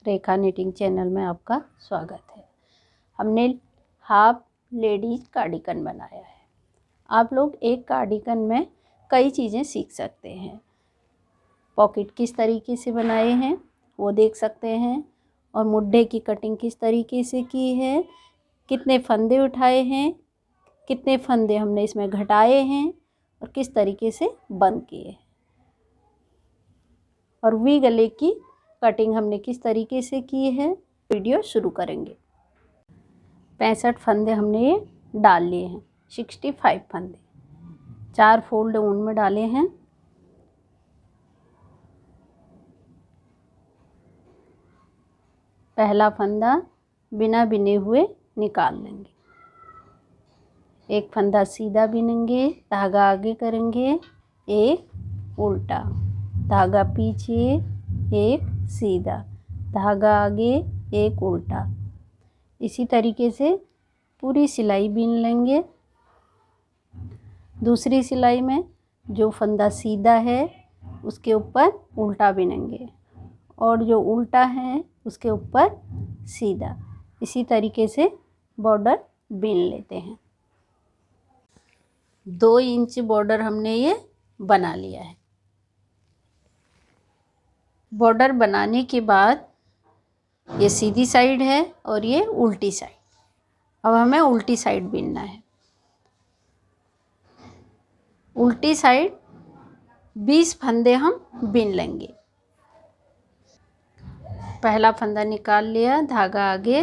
रेखा knitting channel में आपका स्वागत है। हमने हाफ लेडीज कार्डिगन बनाया है। आप लोग एक कार्डिगन में कई चीज़ें सीख सकते हैं। पॉकेट किस तरीके से बनाए हैं वो देख सकते हैं, और मुड्ढे की कटिंग किस तरीके से की है, कितने फंदे उठाए हैं, कितने फंदे हमने इसमें घटाए हैं और किस तरीके से बंद किए हैं, और वी गले की कटिंग हमने किस तरीके से की है। वीडियो शुरू करेंगे। 65 फंदे हमने ये डाल लिए हैं। 65 फंदे 4 फोल्ड ऊन में डाले हैं। पहला फंदा बिना बिने हुए निकाल लेंगे। एक फंदा सीधा बिनेंगे, धागा आगे करेंगे, एक उल्टा, धागा पीछे, एक सीधा, धागा आगे, एक उल्टा। इसी तरीके से पूरी सिलाई बीन लेंगे। दूसरी सिलाई में जो फंदा सीधा है उसके ऊपर उल्टा बिनेंगे, और जो उल्टा है उसके ऊपर सीधा। इसी तरीके से बॉर्डर बीन लेते हैं। 2 इंच बॉर्डर हमने ये बना लिया है। बॉर्डर बनाने के बाद ये सीधी साइड है और ये उल्टी साइड। अब हमें उल्टी साइड बीनना है। उल्टी साइड 20 फंदे हम बीन लेंगे। पहला फंदा निकाल लिया, धागा आगे,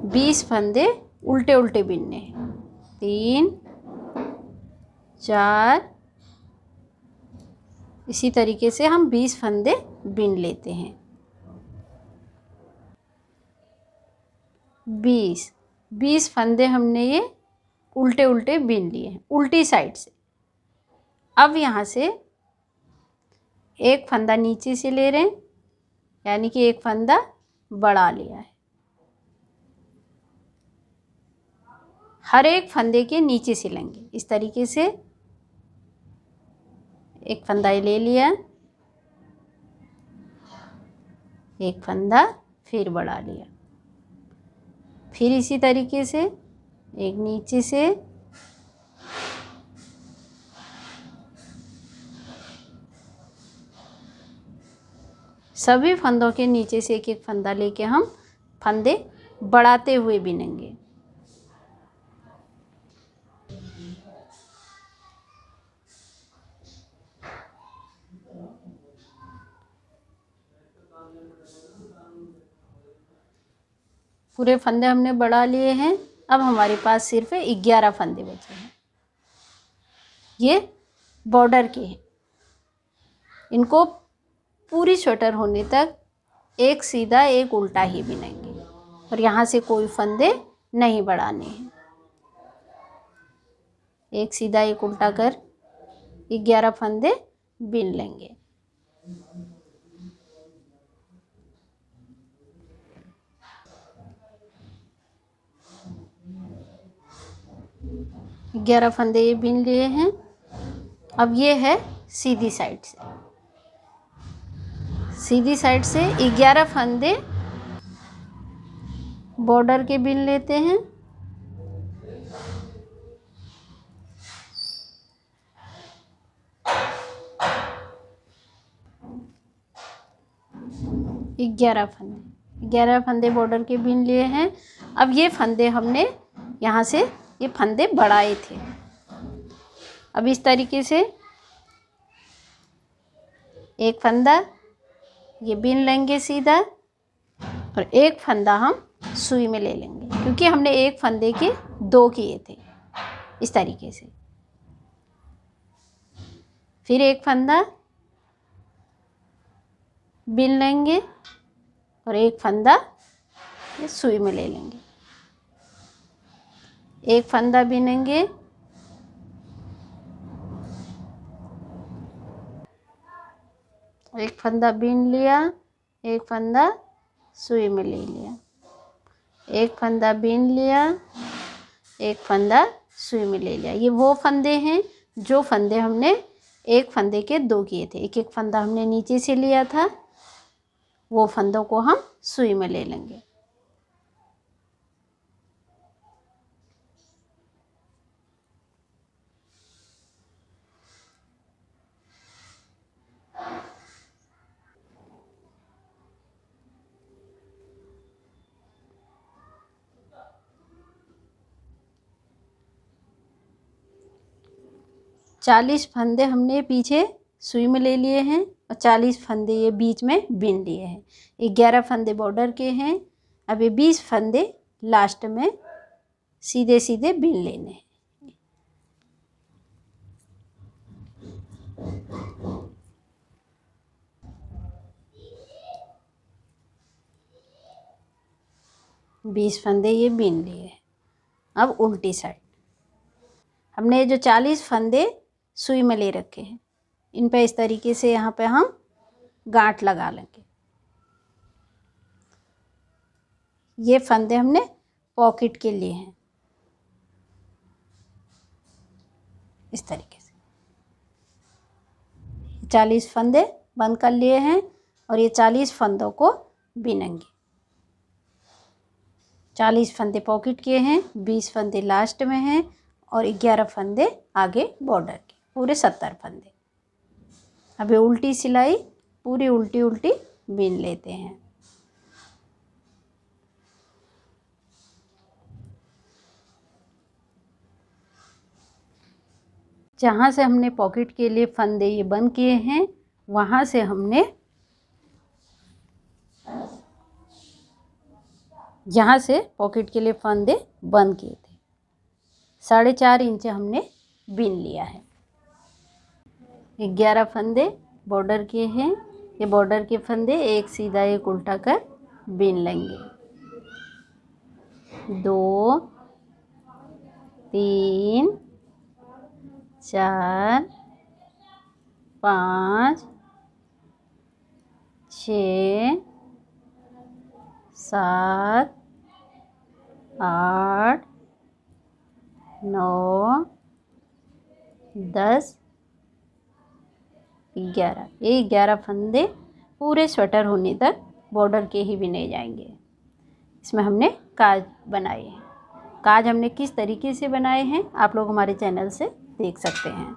20 फंदे उल्टे उल्टे बीनने हैं। 3 4, इसी तरीके से हम 20 फंदे बीन लेते हैं। 20 फंदे हमने ये उल्टे उल्टे बीन लिए हैं, उल्टी साइड से। अब यहाँ से एक फंदा नीचे से ले रहे हैं, यानी कि एक फंदा बढ़ा लिया है। हर एक फंदे के नीचे से लेंगे। इस तरीके से एक फंदा ले लिया, एक फंदा फिर बढ़ा लिया, फिर इसी तरीके से एक नीचे से, सभी फंदों के नीचे से एक एक फंदा लेके हम फंदे बढ़ाते हुए बिनेंगे। पूरे फंदे हमने बढ़ा लिए हैं। अब हमारे पास सिर्फ 11 फंदे बचे हैं। ये बॉर्डर के हैं। इनको पूरी स्वेटर होने तक एक सीधा एक उल्टा ही बिनेंगे, और यहाँ से कोई फंदे नहीं बढ़ाने हैं। एक सीधा एक उल्टा कर 11 फंदे बिन लेंगे। ग्यारह फंदे ये बिन लिए हैं। अब ये है सीधी साइड से। सीधी साइड से 11 फंदे बॉर्डर के बिन लेते हैं। ग्यारह फंदे बॉर्डर के बिन लिए हैं। अब ये फंदे हमने यहाँ से ये फंदे बढ़ाए थे। अब इस तरीके से एक फंदा ये बिन लेंगे सीधा, और एक फंदा हम सुई में ले लेंगे, क्योंकि हमने एक फंदे के 2 किए थे। इस तरीके से फिर एक फंदा बिन लेंगे और एक फंदा ये सुई में ले लेंगे। एक फंदा बिनेंगे, एक फंदा बिन लिया, एक फंदा सुई में ले लिया, एक फंदा बिन लिया, एक फंदा सुई में ले लिया। ये वो फंदे हैं जो फंदे हमने एक फंदे के 2 किए थे। एक एक फंदा हमने नीचे से लिया था, वो फंदों को हम सुई में ले लेंगे। चालीस फंदे हमने पीछे सुई में ले लिए हैं और 40 फंदे ये बीच में बीन लिए हैं। 11 फंदे बॉर्डर के हैं। अब ये 20 फंदे लास्ट में सीधे सीधे बीन लेने हैं। बीस फंदे ये बीन लिए हैं। अब उल्टी साइड हमने जो 40 फंदे सुई में ले रखे हैं, इन पे इस तरीके से यहाँ पे हम गांठ लगा लेंगे। ये फंदे हमने पॉकेट के लिए हैं, इस तरीके से 40 फंदे बंद कर लिए हैं और ये 40 फंदों को बिनेंगे। 40 फंदे पॉकेट के हैं, 20 फंदे लास्ट में हैं और 11 फंदे आगे बॉर्डर के, पूरे 70 फंदे। अब ये उल्टी सिलाई पूरी उल्टी उल्टी बीन लेते हैं। जहाँ से हमने पॉकेट के लिए फंदे ये बंद किए हैं, वहाँ से हमने यहाँ से पॉकेट के लिए फंदे बंद किए थे, 4.5 इंच हमने बीन लिया है। 11 फंदे बॉर्डर के हैं। ये बॉर्डर के फंदे एक सीधा एक उल्टा कर बीन लेंगे। 2 3 4 5 6 7 8 9 10 11। ये 11 फंदे पूरे स्वेटर होने तक बॉर्डर के ही बिने जाएंगे। इसमें हमने काज बनाए हैं। काज हमने किस तरीके से बनाए हैं आप लोग हमारे चैनल से देख सकते हैं।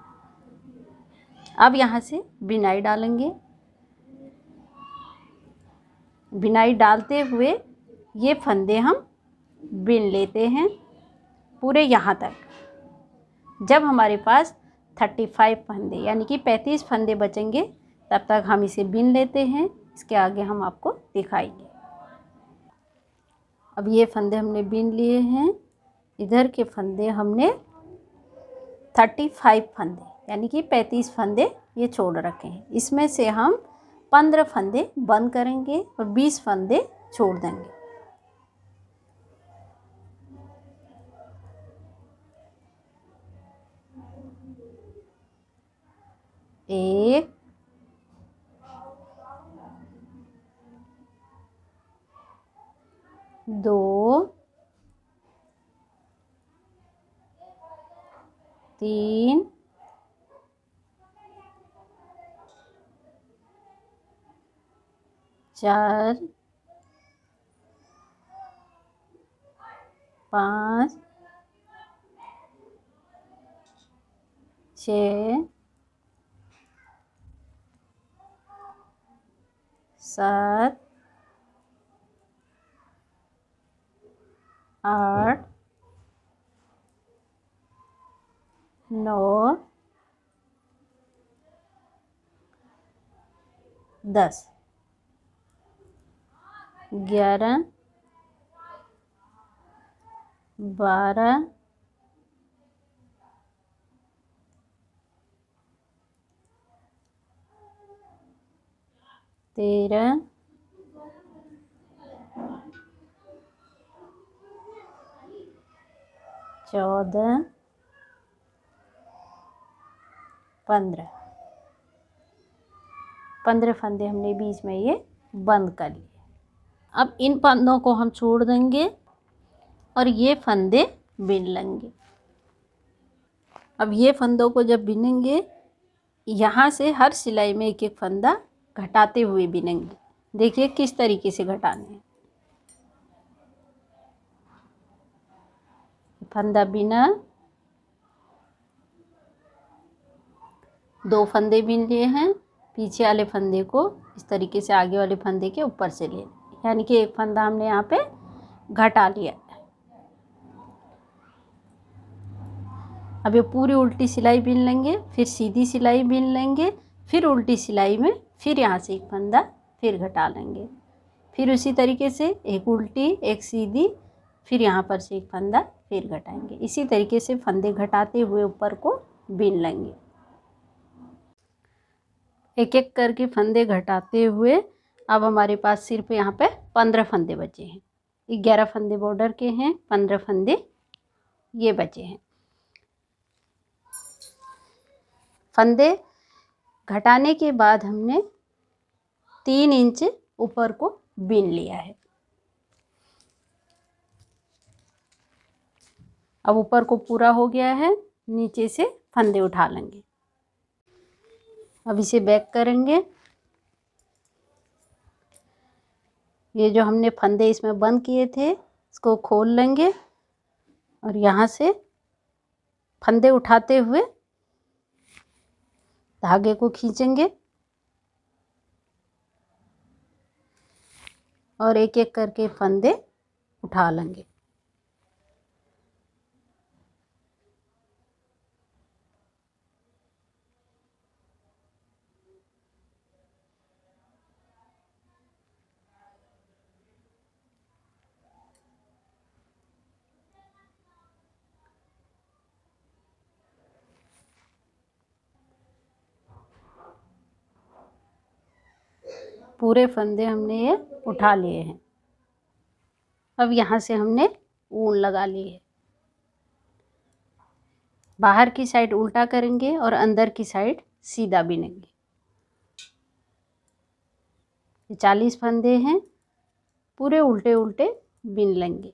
अब यहाँ से बिनाई डालेंगे। बिनाई डालते हुए ये फंदे हम बिन लेते हैं पूरे यहाँ तक। जब हमारे पास 35 फंदे यानी कि 35 फंदे बचेंगे तब तक हम इसे बिन लेते हैं। इसके आगे हम आपको दिखाएंगे। अब ये फंदे हमने बिन लिए हैं। इधर के फंदे हमने 35 फंदे यानी कि 35 फंदे ये छोड़ रखे हैं। इसमें से हम 15 फंदे बंद करेंगे और 20 फंदे छोड़ देंगे। एक, दो, तीन, चार, 5, 6, 7, 8, 9, 10, 11, 12, 13, 14, 15 फंदे हमने बीच में ये बंद कर लिए। अब इन फंदों को हम छोड़ देंगे और ये फंदे बिन लेंगे। अब ये फंदों को जब बिनेंगे यहाँ से हर सिलाई में एक एक फंदा घटाते हुए बिनेंगे। देखिए किस तरीके से घटाने हैं। फंदा बिना, 2 फंदे बिन लिए हैं। पीछे वाले फंदे को इस तरीके से आगे वाले फंदे के ऊपर से ले, यानी कि एक फंदा हमने यहाँ पे घटा लिया। अब ये पूरी उल्टी सिलाई बिन लेंगे, फिर सीधी सिलाई बिन लेंगे, फिर उल्टी सिलाई में फिर यहाँ से एक फंदा फिर घटा लेंगे, फिर उसी तरीके से एक उल्टी एक सीधी, फिर यहाँ पर से एक फंदा फिर घटाएंगे। इसी तरीके से फंदे घटाते हुए ऊपर को बिन लेंगे। एक एक करके फंदे घटाते हुए अब हमारे पास सिर्फ यहाँ पे 15 फंदे बचे हैं। 11 फंदे बॉर्डर के हैं, 15 फंदे ये बचे हैं। फंदे घटाने के बाद हमने 3 इंच ऊपर को बिन लिया है। अब ऊपर को पूरा हो गया है, नीचे से फंदे उठा लेंगे। अब इसे बैक करेंगे। ये जो हमने फंदे इसमें बंद किए थे इसको खोल लेंगे और यहाँ से फंदे उठाते हुए धागे को खींचेंगे और एक एक करके फंदे उठा लेंगे। पूरे फंदे हमने ये उठा लिए हैं। अब यहाँ से हमने ऊन लगा ली है। बाहर की साइड उल्टा करेंगे और अंदर की साइड सीधा बिनेंगे। 40 फंदे हैं, पूरे उल्टे उल्टे बिन लेंगे।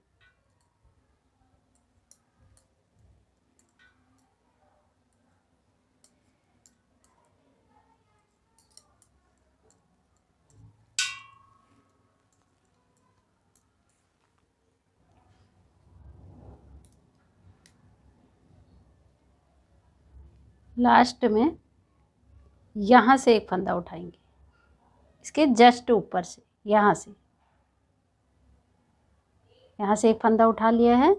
लास्ट में यहाँ से एक फंदा उठाएंगे, इसके जस्ट ऊपर से, यहाँ से एक फंदा उठा लिया है।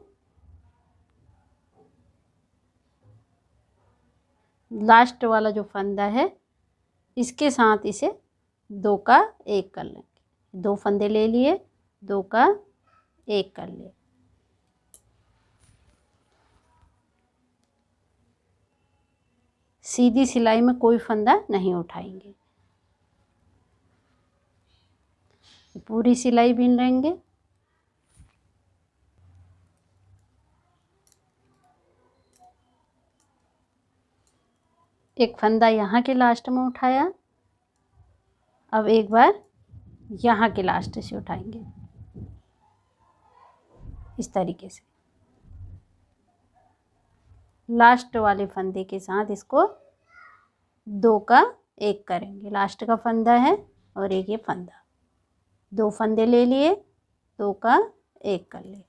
लास्ट वाला जो फंदा है इसके साथ इसे 2 का 1 कर लेंगे। 2 फंदे ले लिए, 2 का 1 कर लिए। सीधी सिलाई में कोई फंदा नहीं उठाएंगे, पूरी सिलाई बिन लेंगे। एक फंदा यहाँ के लास्ट में उठाया, अब एक बार यहाँ के लास्ट से उठाएंगे इस तरीके से। लास्ट वाले फंदे के साथ इसको 2 का 1 करेंगे। लास्ट का फंदा है और एक ये फंदा, 2 फंदे ले लिए, 2 का 1 कर लिए।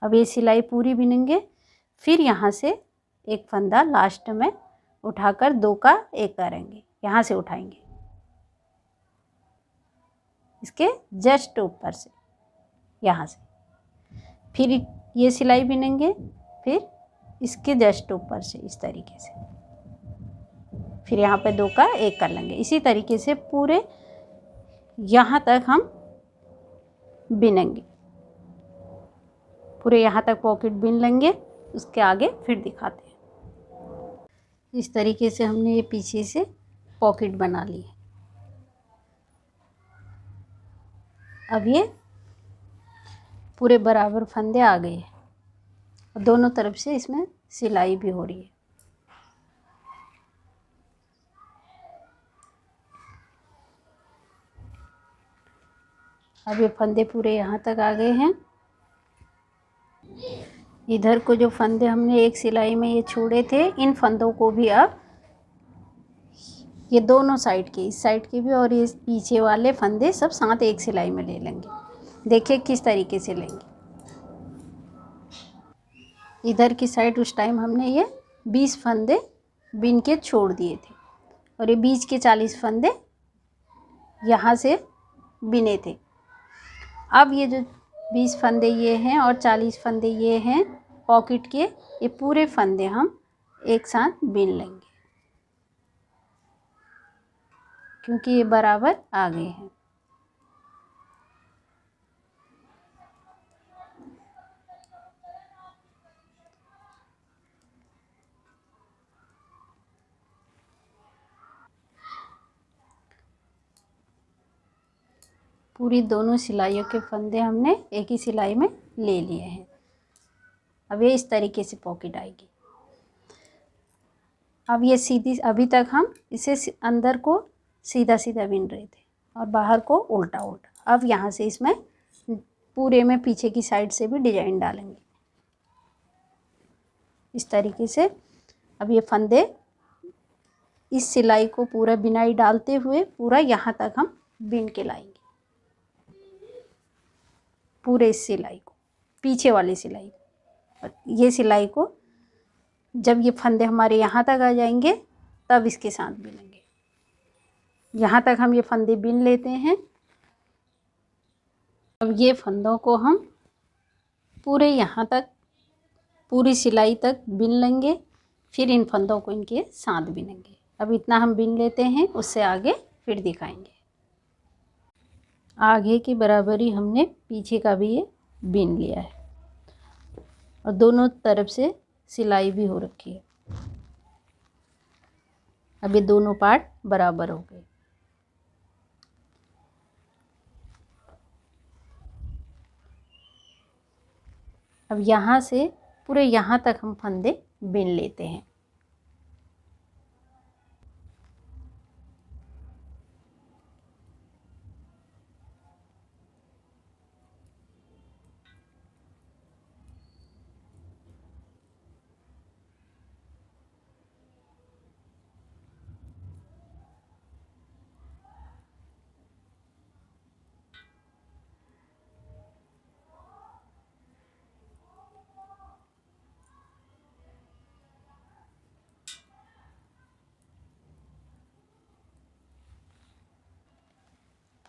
अब ये सिलाई पूरी बिनेंगे, फिर यहाँ से एक फंदा लास्ट में उठाकर 2 का 1 करेंगे, यहाँ से उठाएंगे इसके जस्ट ऊपर से, यहाँ से। फिर ये सिलाई बिनेंगे, फिर इसके जस्ट ऊपर से इस तरीके से, फिर यहाँ पे 2 का 1 कर लेंगे। इसी तरीके से पूरे यहाँ तक हम बिनेंगे। पूरे यहाँ तक पॉकेट बिन लेंगे, उसके आगे फिर दिखाते हैं। इस तरीके से हमने ये पीछे से पॉकेट बना ली है। अब ये पूरे बराबर फंदे आ गए और दोनों तरफ से इसमें सिलाई भी हो रही है। अब ये फंदे पूरे यहाँ तक आ गए हैं। इधर को जो फंदे हमने एक सिलाई में ये छोड़े थे, इन फंदों को भी अब ये दोनों साइड के, इस साइड के भी और ये पीछे वाले फंदे सब साथ एक सिलाई में ले लेंगे। देखिए किस तरीके से लेंगे। इधर की साइड उस टाइम हमने ये 20 फंदे बिन के छोड़ दिए थे और ये बीच के 40 फंदे यहाँ से बिने थे। अब ये जो 20 फंदे ये हैं और 40 फंदे ये हैं पॉकेट के, ये पूरे फंदे हम एक साथ बिन लेंगे क्योंकि ये बराबर आ गए हैं। पूरी दोनों सिलाइयों के फंदे हमने एक ही सिलाई में ले लिए हैं। अब ये इस तरीके से पॉकेट आएगी। अब ये सीधी, अभी तक हम इसे अंदर को सीधा सीधा बिन रहे थे और बाहर को उल्टा उल्टा। अब यहाँ से इसमें पूरे में पीछे की साइड से भी डिजाइन डालेंगे इस तरीके से। अब ये फंदे इस सिलाई को पूरा बिनाई डालते हुए पूरा यहाँ तक हम बिन के लाएंगे, पूरे इस सिलाई को, पीछे वाली सिलाई को। ये सिलाई को जब ये फंदे हमारे यहाँ तक आ जाएंगे तब इसके साथ बिनेंगे। यहाँ तक हम ये फंदे बिन लेते हैं। अब ये फंदों को हम पूरे यहाँ तक, पूरी सिलाई तक बिन लेंगे, फिर इन फंदों को इनके साथ बिनेंगे। अब इतना हम बिन लेते हैं, उससे आगे फिर दिखाएंगे। आगे की बराबरी हमने पीछे का भी ये बिन लिया है और दोनों तरफ से सिलाई भी हो रखी है। अब ये दोनों पार्ट बराबर हो गए। अब यहाँ से पूरे यहाँ तक हम फंदे बिन लेते हैं।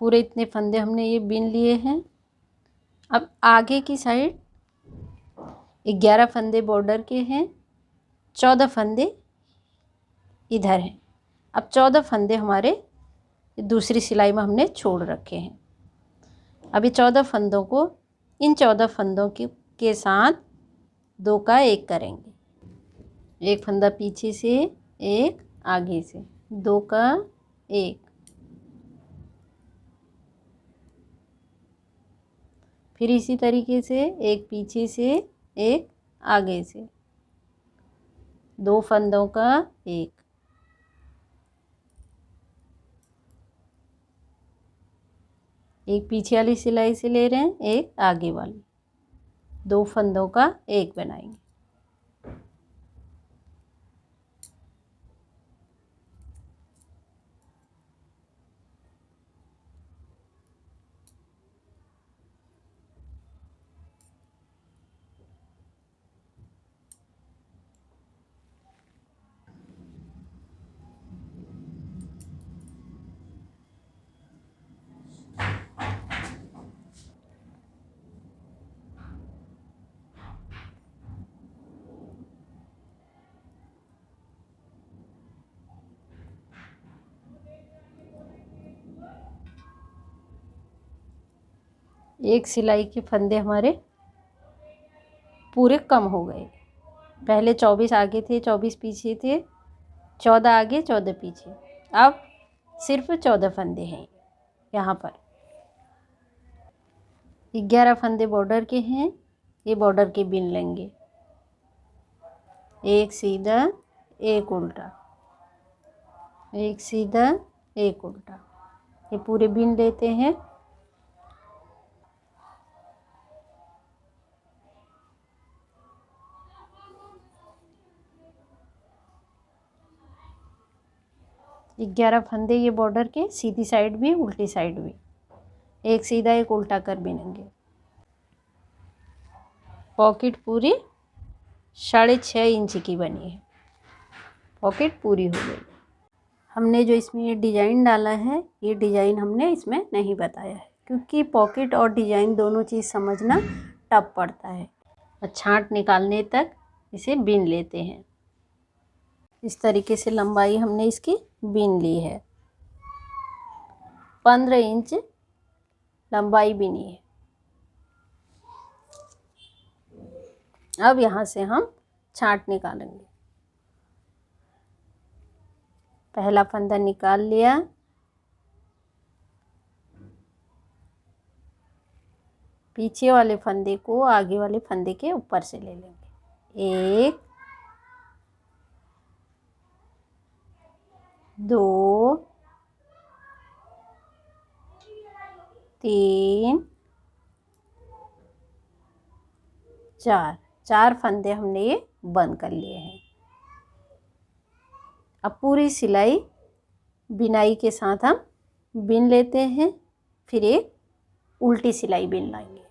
पूरे इतने फंदे हमने ये बिन लिए हैं। अब आगे की साइड 11 फंदे बॉर्डर के हैं, 14 फंदे इधर हैं। अब 14 फंदे हमारे दूसरी सिलाई में हमने छोड़ रखे हैं। अभी 14 फंदों को इन 14 फंदों के साथ 2 का 1 करेंगे। एक फंदा पीछे से, एक आगे से, 2 का 1। फिर इसी तरीके से एक पीछे से, एक आगे से, 2 फंदों का 1। एक पीछे वाली सिलाई से ले रहे हैं, एक आगे वाली, 2 फंदों का 1 बनाएंगे। एक सिलाई के फंदे हमारे पूरे कम हो गए। पहले 24 आगे थे, 24 पीछे थे, 14 आगे 14 पीछे। अब सिर्फ 14 फंदे हैं यहाँ पर। 11 फंदे बॉर्डर के हैं, ये बॉर्डर के बिन लेंगे। एक सीधा, एक उल्टा, एक सीधा, एक उल्टा, ये पूरे बिन लेते हैं। 11 फंदे ये बॉर्डर के, सीधी साइड भी उल्टी साइड भी, एक सीधा एक उल्टा कर बिनेंगे। पॉकेट पूरी 6.5 इंच की बनी है, पॉकेट पूरी हो गई। हमने जो इसमें ये डिज़ाइन डाला है, ये डिज़ाइन हमने इसमें नहीं बताया है, क्योंकि पॉकेट और डिज़ाइन दोनों चीज़ समझना टफ पड़ता है। और छांट निकालने तक इसे बीन लेते हैं। इस तरीके से लंबाई हमने इसकी बीन ली है, 15 इंच लंबाई बीनी है। अब यहाँ से हम छांट निकालेंगे। पहला फंदा निकाल लिया, पीछे वाले फंदे को आगे वाले फंदे के ऊपर से ले लेंगे। 1 2 3 4 फंदे हमने ये बंद कर लिए हैं। अब पूरी सिलाई बिनाई के साथ हम बिन लेते हैं, फिर एक उल्टी सिलाई बिन लाएंगे।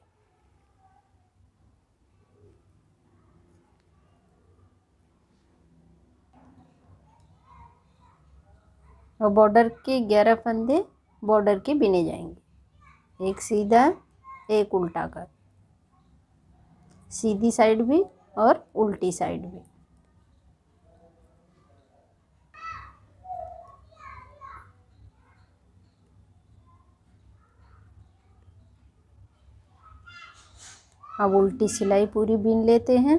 और बॉर्डर के 11 फंदे बॉर्डर के बिने जाएंगे, एक सीधा एक उल्टा कर, सीधी साइड भी और उल्टी साइड भी। अब उल्टी सिलाई पूरी बीन लेते हैं।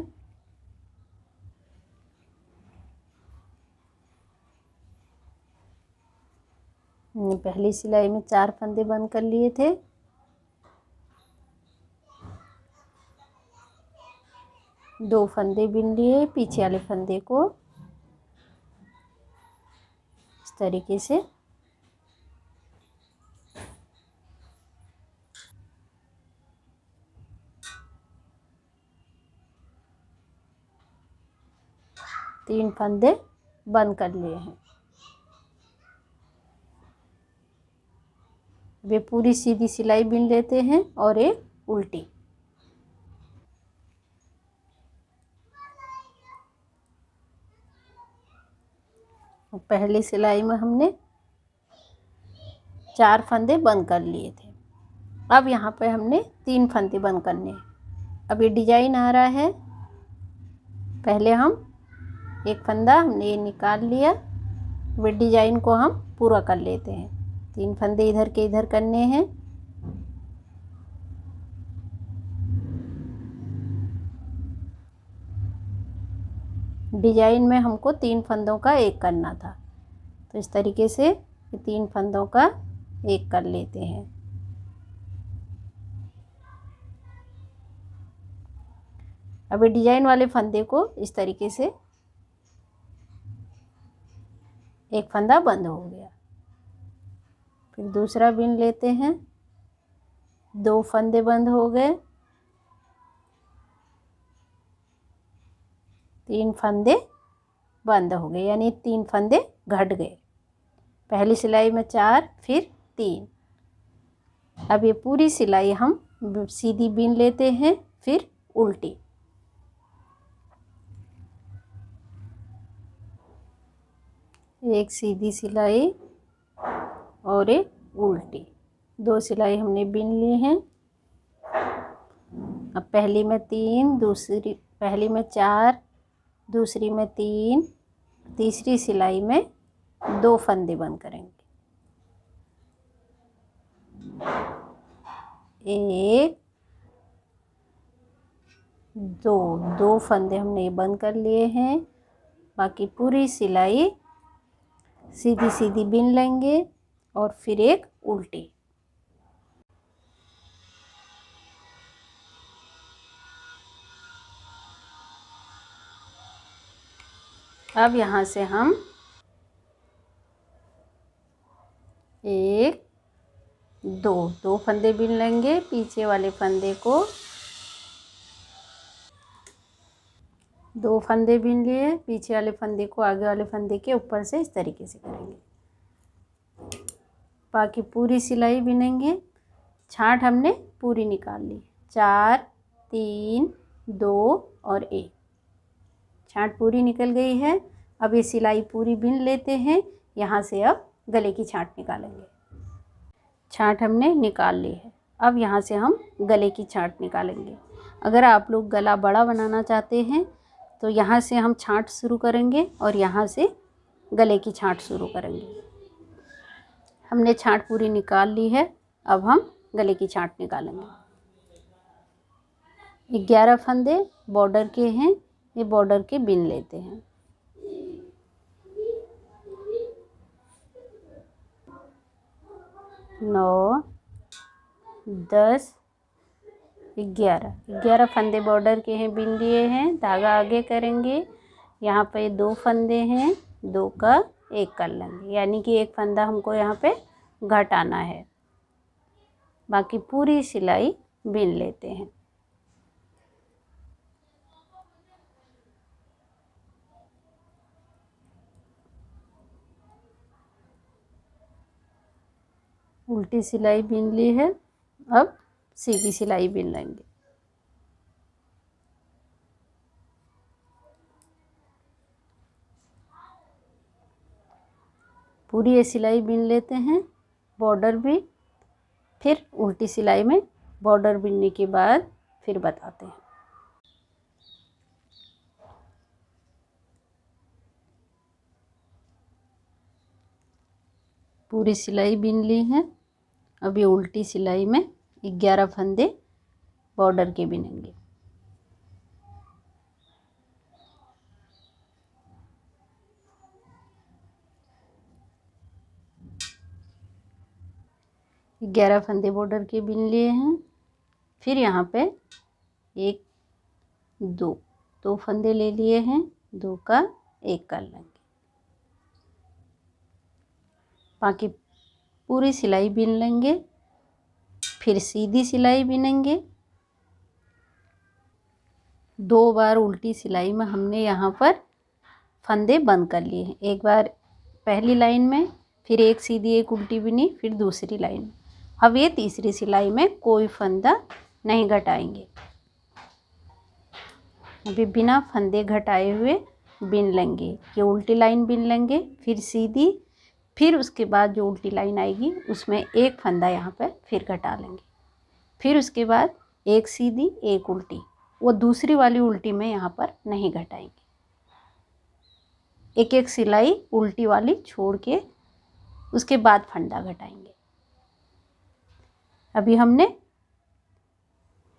पहली सिलाई में 4 फंदे बंद कर लिए थे, दो फंदे बिन लिए, पीछे वाले फंदे को इस तरीके से तीन फंदे बंद कर लिए हैं। वे पूरी सीधी सिलाई बिन लेते हैं और एक उल्टी। पहली सिलाई में हमने 4 फंदे बंद कर लिए थे, अब यहाँ पे हमने 3 फंदे बंद करने हैं। अब ये डिजाइन आ रहा है, पहले हम एक फंदा हमने ये निकाल लिया, वे डिजाइन को हम पूरा कर लेते हैं। 3 फंदे इधर के इधर करने हैं। डिजाइन में हमको 3 फंदों का एक करना था, तो इस तरीके से 3 फंदों का एक कर लेते हैं। अभी डिजाइन वाले फंदे को इस तरीके से एक फंदा बंद हो गया, फिर दूसरा बिन लेते हैं, 2 फंदे बंद हो गए, 3 फंदे बंद हो गए, यानी 3 फंदे घट गए। पहली सिलाई में 4 फिर 3। अब ये पूरी सिलाई हम सीधी बिन लेते हैं, फिर उल्टी। एक सीधी सिलाई और एक उल्टी, 2 सिलाई हमने बिन ली हैं। अब पहली में 3, दूसरी पहली में 4, दूसरी में 3, तीसरी सिलाई में 2 फंदे बंद करेंगे। 1 2 फंदे हमने बंद कर लिए हैं। बाकी पूरी सिलाई सीधी सीधी बिन लेंगे और फिर एक उल्टी। अब यहाँ से हम 1 2 फंदे बिन लेंगे, पीछे वाले फंदे को 2 फंदे बिन लिए, पीछे वाले फंदे को आगे वाले फंदे के ऊपर से इस तरीके से करेंगे। बाकी पूरी सिलाई बिनेंगे। छांट हमने पूरी निकाल ली, 4 3 2 और 1। छांट पूरी निकल गई है। अब ये सिलाई पूरी बिन लेते हैं। यहाँ से अब गले की छांट निकालेंगे। छांट हमने निकाल ली है। अब यहाँ से हम गले की छांट निकालेंगे। अगर आप लोग गला बड़ा बनाना चाहते हैं तो यहाँ से हम छांट शुरू करेंगे और यहाँ से गले की छांट शुरू करेंगे। हमने छांट पूरी निकाल ली है। अब हम गले की छांट निकालेंगे। 11 फंदे बॉर्डर के हैं, ये बॉर्डर के बिन लेते हैं। 9 10 11 फंदे बॉर्डर के हैं, बिन लिए हैं। धागा आगे करेंगे। यहाँ पे 2 फंदे हैं, 2 का 1 कर लेंगे, यानी कि 1 फंदा हमको यहाँ पे घटाना है। बाकी पूरी सिलाई बिन लेते हैं। उल्टी सिलाई बिन ली है। अब सीधी सिलाई बिन लेंगे। पूरी ये सिलाई बिन लेते हैं, बॉर्डर भी। फिर उल्टी सिलाई में बॉर्डर बिनने के बाद फिर बताते हैं। पूरी सिलाई बिन ली है। अब ये उल्टी सिलाई में 11 फंदे बॉर्डर के बिनेंगे। ग्यारह फंदे बॉर्डर के बिन लिए हैं। फिर यहाँ पे 1 2 फंदे ले लिए हैं, 2 का 1 कर लेंगे। बाकी पूरी सिलाई बिन लेंगे। फिर सीधी सिलाई बिनेंगे। 2 बार उल्टी सिलाई में हमने यहाँ पर फंदे बंद कर लिए हैं। एक बार पहली लाइन में, फिर एक सीधी एक उल्टी बिनी, फिर दूसरी लाइन में। अब ये तीसरी सिलाई में कोई फंदा नहीं घटाएंगे। अभी बिना फंदे घटाए हुए बिन लेंगे। ये उल्टी लाइन बिन लेंगे, फिर सीधी, फिर उसके बाद जो उल्टी लाइन आएगी उसमें एक फंदा यहाँ पर फिर घटा लेंगे। फिर उसके बाद एक सीधी एक उल्टी, वो दूसरी वाली उल्टी में यहाँ पर नहीं घटाएंगे। एक एक सिलाई उल्टी वाली छोड़ के उसके बाद फंदा घटाएंगे। अभी हमने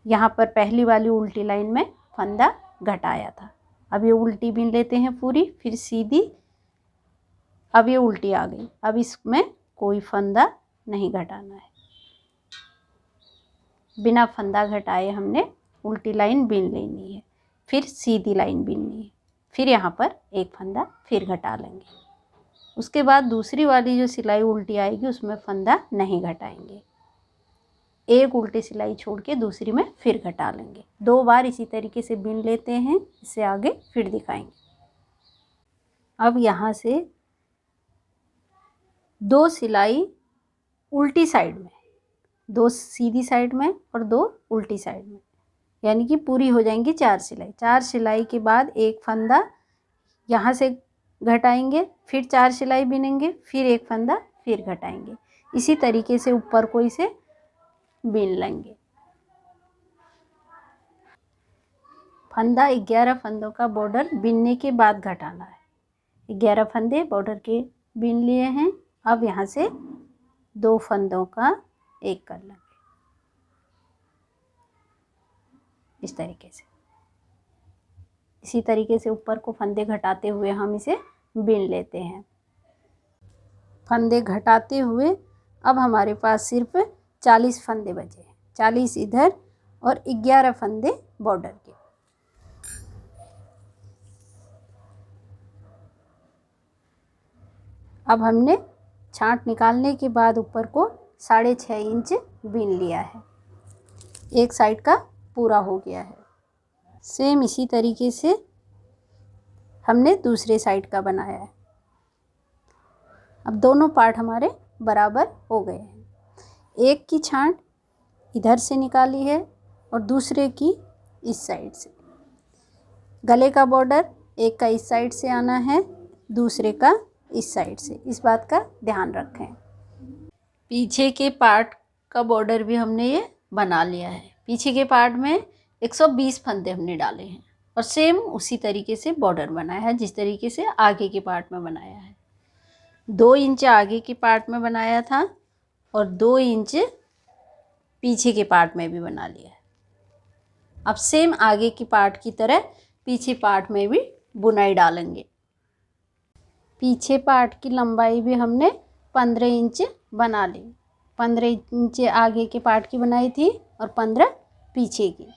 यहाँ पर पहली वाली उल्टी लाइन में फंदा घटाया था। अब ये उल्टी बिन लेते हैं पूरी, फिर सीधी। अब ये उल्टी आ गई। अब इसमें कोई फंदा नहीं घटाना है। बिना फंदा घटाए हमने उल्टी लाइन बिन लेनी है, फिर सीधी लाइन बिननी है, फिर यहाँ पर एक फंदा फिर घटा लेंगे। उसके बाद दूसरी वाली जो सिलाई उल्टी आएगी उसमें फंदा नहीं घटाएंगे। एक उल्टी सिलाई छोड़ के दूसरी में फिर घटा लेंगे। 2 बार इसी तरीके से बिन लेते हैं। इससे आगे फिर दिखाएंगे। अब यहाँ से 2 सिलाई उल्टी साइड में, 2 सीधी साइड में और 2 उल्टी साइड में, यानी कि पूरी हो जाएंगी 4 सिलाई। 4 सिलाई के बाद एक फंदा यहाँ से घटाएंगे, फिर 4 सिलाई बिनेंगे, फिर एक फंदा फिर घटाएंगे। इसी तरीके से ऊपर को इसे बिन लेंगे। फंदा 11 फंदों का बॉर्डर बिनने के बाद घटाना है। 11 फंदे बॉर्डर के बिन लिए हैं। अब यहाँ से 2 फंदों का 1 कर लेंगे, इस तरीके से। इसी तरीके से ऊपर को फंदे घटाते हुए हम इसे बिन लेते हैं। फंदे घटाते हुए अब हमारे पास सिर्फ 40 फंदे बचे हैं। 40 इधर और 11 फंदे बॉर्डर के। अब हमने छांट निकालने के बाद ऊपर को 6.5 इंच बिन लिया है। एक साइड का पूरा हो गया है। सेम इसी तरीके से हमने दूसरे साइड का बनाया है। अब दोनों पार्ट हमारे बराबर हो गए हैं। एक की छांट इधर से निकाली है और दूसरे की इस साइड से। गले का बॉर्डर एक का इस साइड से आना है, दूसरे का इस साइड से, इस बात का ध्यान रखें। पीछे के पार्ट का बॉर्डर भी हमने ये बना लिया है। पीछे के पार्ट में 120 फंदे हमने डाले हैं और सेम उसी तरीके से बॉर्डर बनाया है जिस तरीके से आगे के पार्ट में बनाया है। 2 इंच आगे के पार्ट में बनाया था और 2 इंच पीछे के पार्ट में भी बना लिया है। अब सेम आगे की पार्ट की तरह पीछे पार्ट में भी बुनाई डालेंगे। पीछे पार्ट की लंबाई भी हमने 15 इंच बना ली। 15 इंच आगे के पार्ट की बनाई थी और 15 पीछे की।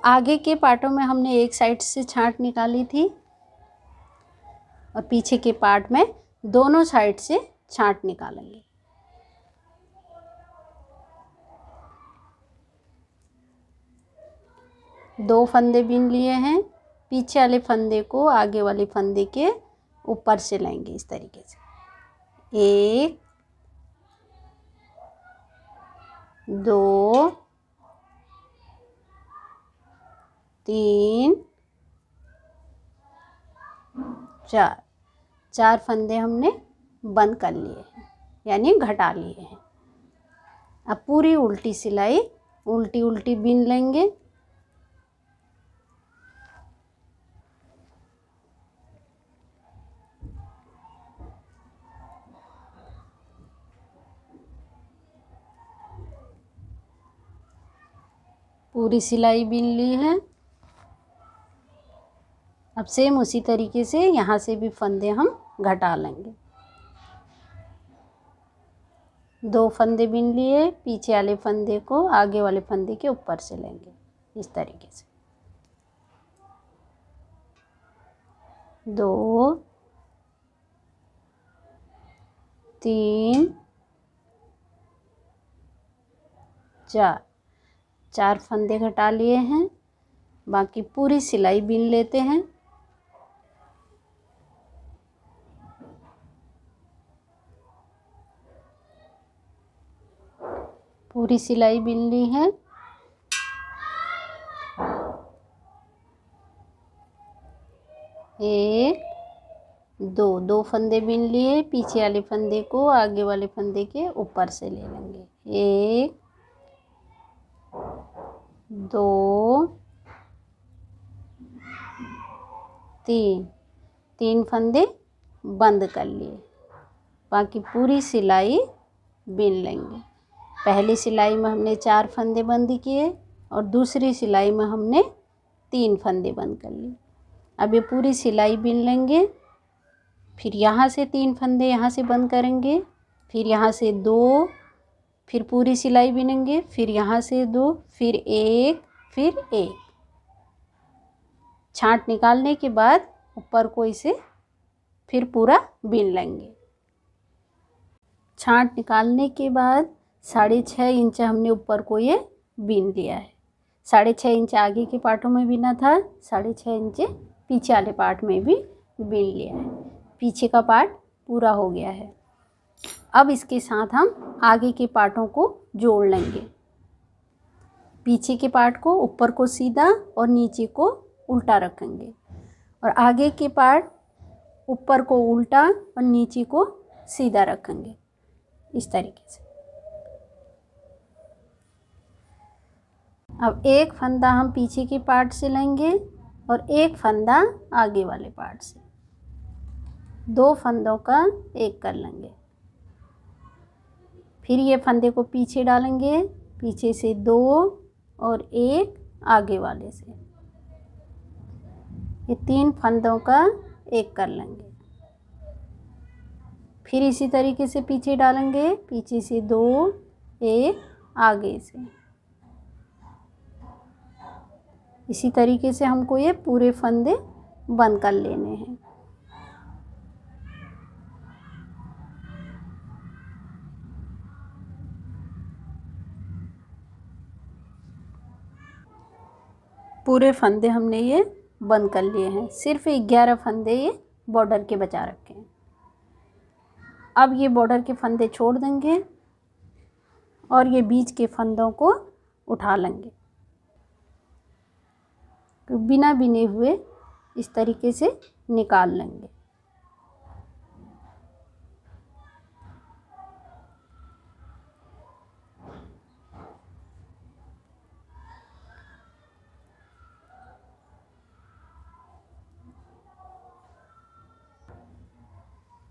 आगे के पार्टों में हमने एक साइड से छांट निकाली थी और पीछे के पार्ट में दोनों साइड से छांट निकालेंगे। दो फंदे बीन लिए हैं। पीछे वाले फंदे को आगे वाले फंदे के ऊपर से लेंगे इस तरीके से। 1 2 3 4 4 फंदे हमने बंद कर लिए हैं, यानी घटा लिए हैं। अब पूरी उल्टी सिलाई उल्टी उल्टी बीन लेंगे। पूरी सिलाई बीन ली है। अब सेम उसी तरीके से यहाँ से भी फंदे हम घटा लेंगे। 2 फंदे बीन लिए, पीछे वाले फंदे को आगे वाले फंदे के ऊपर से लेंगे इस तरीके से। 2 3 4 4 फंदे घटा लिए हैं। बाकी पूरी सिलाई बीन लेते हैं। पूरी सिलाई बीन ली है। एक दो फंदे बीन लिए, पीछे वाले फंदे को आगे वाले फंदे के ऊपर से ले लेंगे। 1 2 3 फंदे बंद कर लिए। बाकी पूरी सिलाई बीन लेंगे। पहली सिलाई में हमने 4 फंदे बंद किए और दूसरी सिलाई में हमने 3 फंदे बंद कर लिए। अब ये पूरी सिलाई बीन लेंगे। फिर यहाँ से 3 फंदे यहाँ से बंद करेंगे, फिर यहाँ से 2, फिर पूरी सिलाई बीनेंगे, फिर यहाँ से 2, फिर 1, फिर 1। छांट निकालने के बाद ऊपर को इसे फिर पूरा बीन लेंगे। छांट निकालने के बाद 6.5 इंच हमने ऊपर को ये बीन लिया है। 6.5 इंच आगे के पार्टों में बीना था, 6.5 इंच पीछे वाले पार्ट में भी बीन लिया है। पीछे का पार्ट पूरा हो गया है। अब इसके साथ हम आगे के पार्टों को जोड़ लेंगे। पीछे के पार्ट को ऊपर को सीधा और नीचे को उल्टा रखेंगे और आगे के पार्ट ऊपर को उल्टा और नीचे को सीधा रखेंगे इस तरीके से। अब एक फंदा हम पीछे के पार्ट से लेंगे और एक फंदा आगे वाले पार्ट से। 2 फंदों का एक कर लेंगे। फिर ये फंदे को पीछे डालेंगे, पीछे से 2 और 1 आगे वाले से। ये 3 फंदों का एक कर लेंगे। फिर इसी तरीके से पीछे डालेंगे, पीछे से 2 1 आगे से। इसी तरीके से हमको ये पूरे फंदे बंद कर लेने हैं। पूरे फंदे हमने ये बंद कर लिए हैं। सिर्फ 11 फंदे ये बॉर्डर के बचा रखे हैं। अब ये बॉर्डर के फंदे छोड़ देंगे और ये बीच के फंदों को उठा लेंगे। तो बिना बिने हुए इस तरीके से निकाल लेंगे।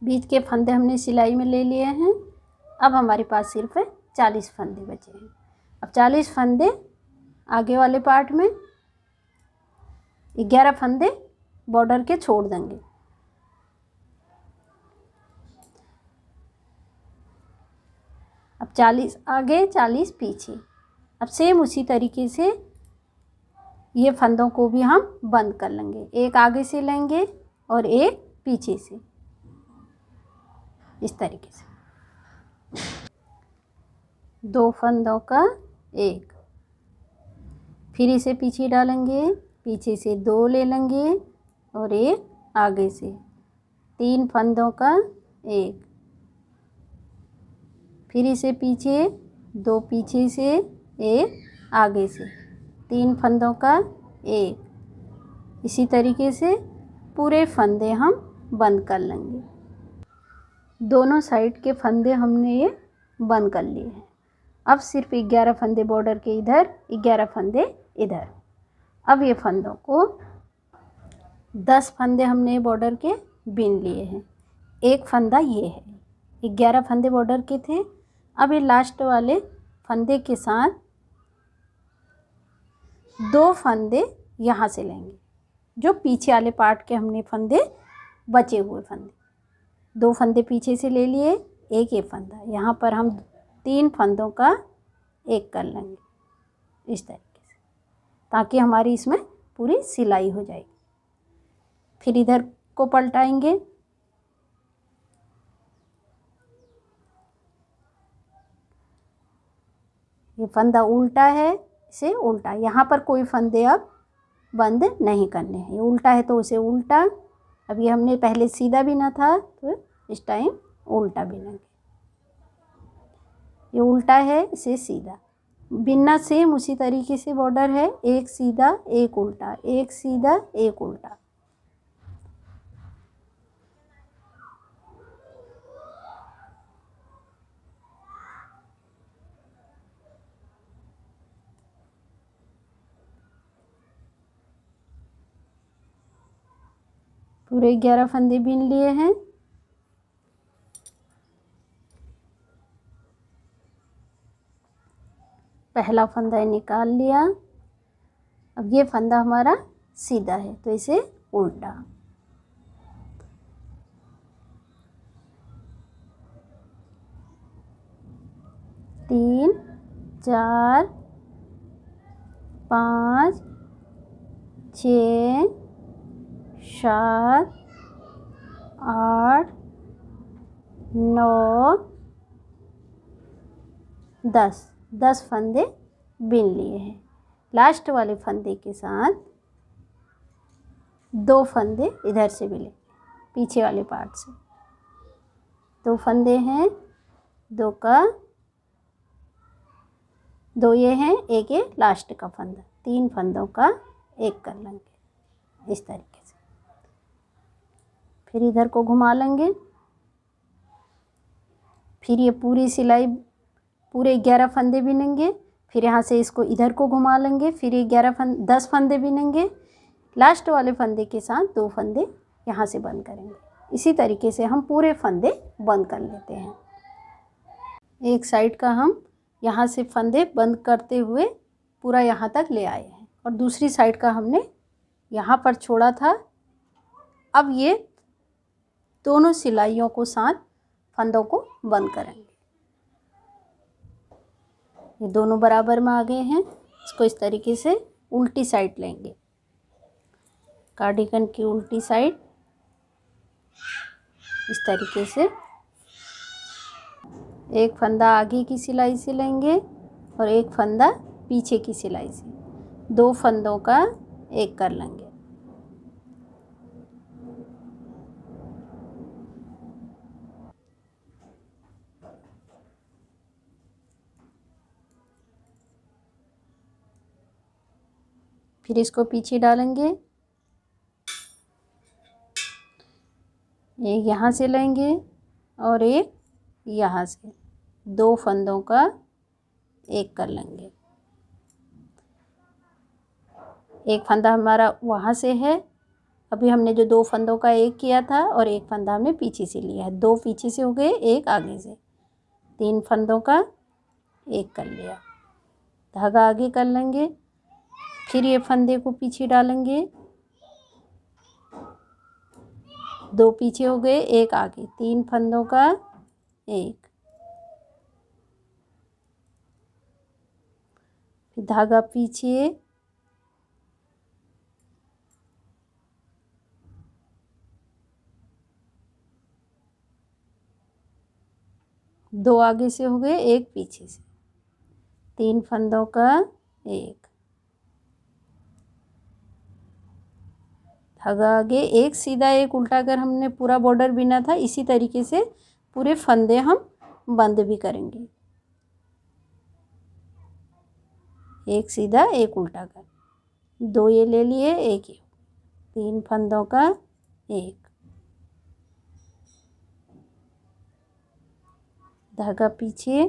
बीच के फंदे हमने सिलाई में ले लिए हैं। अब हमारे पास सिर्फ 40 फंदे बचे हैं। अब 40 फंदे आगे वाले पार्ट में, 11 फंदे बॉर्डर के छोड़ देंगे। अब 40 आगे 40 पीछे। अब सेम उसी तरीके से ये फंदों को भी हम बंद कर लेंगे। एक आगे से लेंगे और एक पीछे से, इस तरीके से। 2 फंदों का एक, फिर इसे पीछे डालेंगे, पीछे से 2 ले लेंगे और एक आगे से। 3 फंदों का एक, फिर इसे पीछे, 2 पीछे से, एक आगे से। 3 फंदों का एक। इसी तरीके से पूरे फंदे हम बंद कर लेंगे। दोनों साइड के फंदे हमने ये बंद कर लिए हैं। अब सिर्फ 11 फंदे बॉर्डर के इधर, 11 फंदे इधर। अब ये फंदों को 10 फंदे हमने बॉर्डर के बीन लिए हैं। एक फंदा ये है, 11 फंदे बॉर्डर के थे। अब ये लास्ट वाले फंदे के साथ 2 फंदे यहाँ से लेंगे, जो पीछे वाले पार्ट के हमने फंदे, बचे हुए फंदे। 2 फंदे पीछे से ले लिए, एक ये फंदा। यहाँ पर हम 3 फंदों का एक कर लेंगे इस तरीके से, ताकि हमारी इसमें पूरी सिलाई हो जाएगी। फिर इधर को पलटाएंगे। ये फंदा उल्टा है, इसे उल्टा। यहाँ पर कोई फंदे अब बंद नहीं करने हैं। ये उल्टा है तो उसे उल्टा। अब ये हमने पहले सीधा बिना था, तो इस टाइम उल्टा बिनेंगे। ये उल्टा है, इसे सीधा बिनना। सेम उसी तरीके से बॉर्डर है, एक सीधा एक उल्टा, एक सीधा एक उल्टा। पूरे 11 फंदे बीन लिए हैं। पहला फंदा निकाल लिया। अब ये फंदा हमारा सीधा है, तो इसे उल्टा। तीन, 4, 5, 6, 7, 8, 9, 10 फंदे बीन लिए हैं। लास्ट वाले फंदे के साथ 2 फंदे इधर से मिले, पीछे वाले पार्ट से। 2 फंदे हैं, 2 का 2 ये हैं, एक ये लास्ट का फंदा। 3 फंदों का एक कर लेंगे इस तरीके से। फिर इधर को घुमा लेंगे। फिर ये पूरी सिलाई, पूरे 11 फंदे बिनेंगे। फिर यहाँ से इसको इधर को घुमा लेंगे। फिर ये 10 फंदे बिनेंगे। लास्ट वाले फंदे के साथ 2 फंदे यहाँ से बंद करेंगे। इसी तरीके से हम पूरे फंदे बंद कर लेते हैं। एक साइड का हम यहाँ से फंदे बंद करते हुए पूरा यहाँ तक ले आए हैं, और दूसरी साइड का हमने यहाँ पर छोड़ा था। अब ये दोनों सिलाइयों को साथ फंदों को बंद करेंगे। ये दोनों बराबर में आ गए हैं। इसको इस तरीके से उल्टी साइड लेंगे, कार्डिगन की उल्टी साइड, इस तरीके से। एक फंदा आगे की सिलाई से लेंगे और एक फंदा पीछे की सिलाई से। 2 फंदों का एक कर लेंगे। फिर इसको पीछे डालेंगे, एक यहाँ से लेंगे और एक यहाँ से, 2 फंदों का एक कर लेंगे। एक फंदा हमारा वहाँ से है, अभी हमने जो 2 फंदों का एक किया था और एक फंदा हमने पीछे से लिया है, 2 पीछे से हो गए, एक आगे से, 3 फंदों का एक कर लिया। धागा आगे कर लेंगे, फिर ये फंदे को पीछे डालेंगे, 2 पीछे हो गए, एक आगे, 3 फंदों का एक, फिर धागा पीछे, दो आगे से हो गए, एक पीछे से, 3 फंदों का एक, धागा आगे, एक सीधा एक उल्टा कर हमने पूरा बॉर्डर बिना था। इसी तरीके से पूरे फंदे हम बंद भी करेंगे, एक सीधा एक उल्टा कर, 2 ये ले लिए, एक ये, 3 फंदों का एक, धागा पीछे,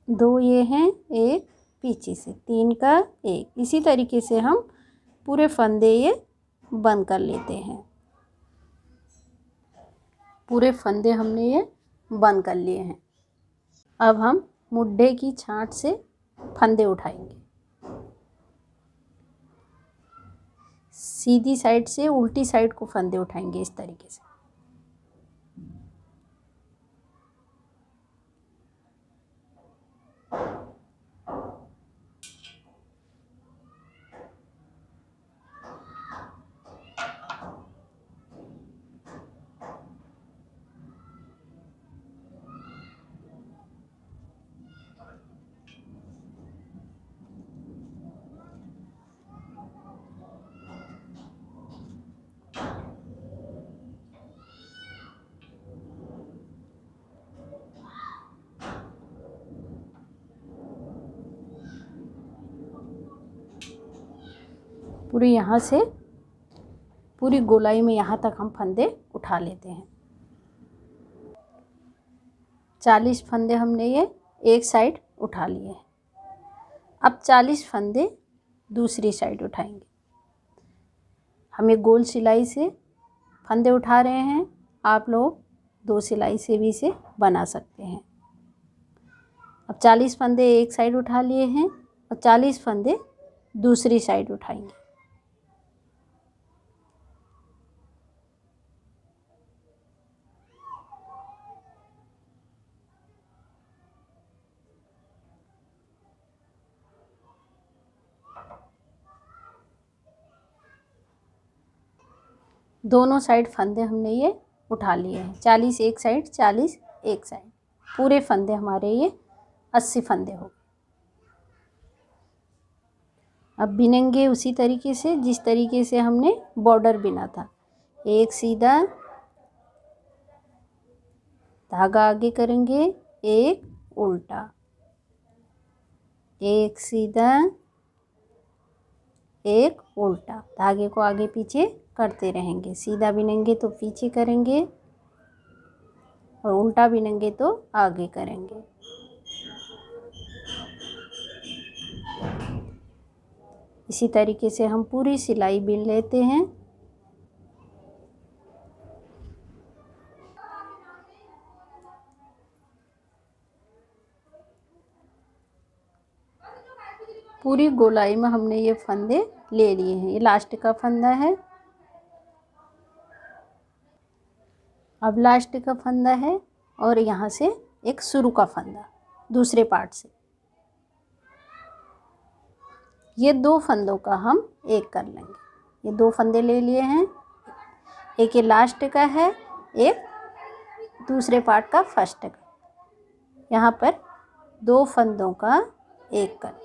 दो ये हैं, एक पीछे से, 3 का एक। इसी तरीके से हम पूरे फंदे ये बंद कर लेते हैं। पूरे फंदे हमने ये बंद कर लिए हैं। अब हम मुड्ढे की छांट से फंदे उठाएंगे, सीधी साइड से उल्टी साइड को फंदे उठाएंगे इस तरीके से। पूरी यहाँ से पूरी गोलाई में यहाँ तक हम फंदे उठा लेते हैं। 40 फंदे हमने ये एक साइड उठा लिए हैं। अब 40 फंदे दूसरी साइड उठाएंगे। हम एक गोल सिलाई से फंदे उठा रहे हैं, आप लोग 2 सिलाई से भी इसे बना सकते हैं। अब 40 फंदे एक साइड उठा लिए हैं और 40 फंदे दूसरी साइड उठाएंगे। दोनों साइड फंदे हमने ये उठा लिए हैं। 40 एक साइड, 40 एक साइड, पूरे फंदे हमारे ये 80 फंदे हो गए। अब बिनेंगे उसी तरीके से जिस तरीके से हमने बॉर्डर बिना था। एक सीधा, धागा आगे करेंगे, एक उल्टा, एक सीधा, एक उल्टा, धागे को आगे पीछे करते रहेंगे। सीधा बिनेंगे तो पीछे करेंगे और उल्टा बिनेंगे तो आगे करेंगे। इसी तरीके से हम पूरी सिलाई बिन लेते हैं। पूरी गोलाई में हमने ये फंदे ले लिए हैं। ये लास्ट का फंदा है। अब लास्ट का फंदा है और यहाँ से एक शुरू का फंदा दूसरे पार्ट से। ये 2 फंदों का हम एक कर लेंगे। ये 2 फंदे ले लिए हैं, एक ये लास्ट का है, एक दूसरे पार्ट का फर्स्ट का। यहाँ पर 2 फंदों का एक कर,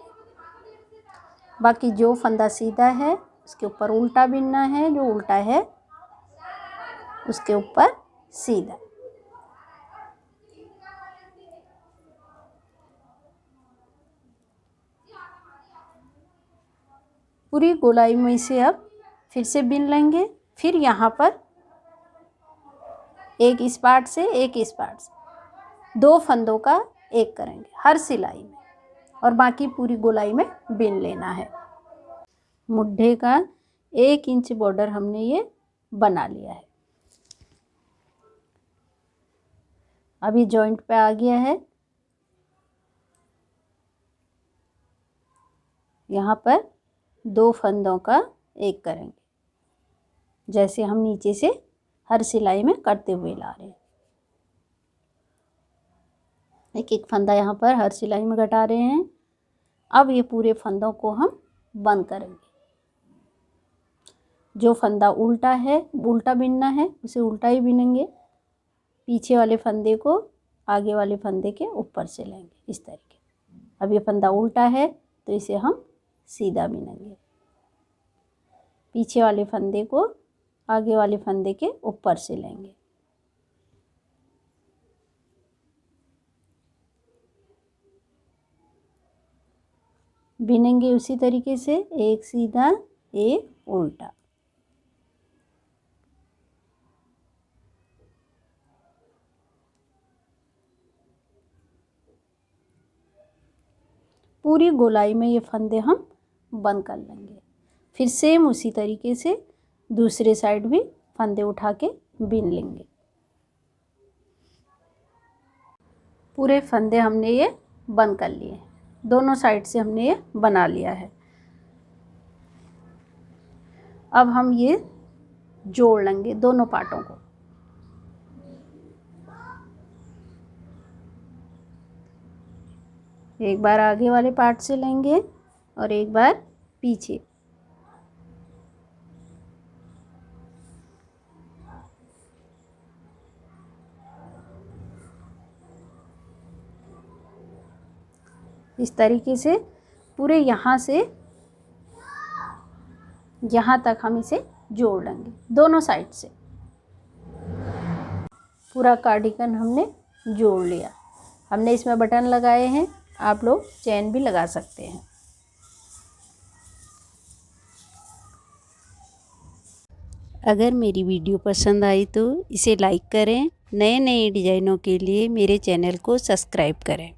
बाकी जो फंदा सीधा है उसके ऊपर उल्टा बिनना है, जो उल्टा है उसके ऊपर सीधा। पूरी गोलाई में से अब फिर से बिन लेंगे। फिर यहाँ पर एक इस पार्ट से एक इस पार्ट से 2 फंदों का एक करेंगे हर सिलाई में, और बाकी पूरी गोलाई में बिन लेना है। मुड्ढे का 1 इंच बॉर्डर हमने ये बना लिया है। अभी जॉइंट पे आ गया है। यहाँ पर 2 फंदों का एक करेंगे, जैसे हम नीचे से हर सिलाई में करते हुए ला रहे हैं। एक एक फंदा यहाँ पर हर सिलाई में घटा रहे हैं। अब ये पूरे फंदों को हम बंद करेंगे। जो फंदा उल्टा है, उल्टा बिनना है, उसे उल्टा ही बिनेंगे। पीछे वाले फंदे को आगे वाले फंदे के ऊपर से लेंगे इस तरीके। अब ये फंदा उल्टा है तो इसे हम सीधा बिनेंगे। पीछे वाले फंदे को आगे वाले फंदे के ऊपर से लेंगे। बिनेंगे उसी तरीके से, एक सीधा एक उल्टा। पूरी गोलाई में ये फंदे हम बंद कर लेंगे। फिर सेम उसी तरीके से दूसरे साइड भी फंदे उठा के बिन लेंगे। पूरे फंदे हमने ये बंद कर लिए, दोनों साइड से हमने ये बना लिया है। अब हम ये जोड़ लेंगे दोनों पार्टों को। एक बार आगे वाले पार्ट से लेंगे और एक बार पीछे। इस तरीके से पूरे यहाँ से यहाँ तक हम इसे जोड़ लेंगे दोनों साइड से। पूरा कार्डिगन हमने जोड़ लिया। हमने इसमें बटन लगाए हैं, आप लोग चेन भी लगा सकते हैं। अगर मेरी वीडियो पसंद आई तो इसे लाइक करें। नए नए डिज़ाइनों के लिए मेरे चैनल को सब्सक्राइब करें।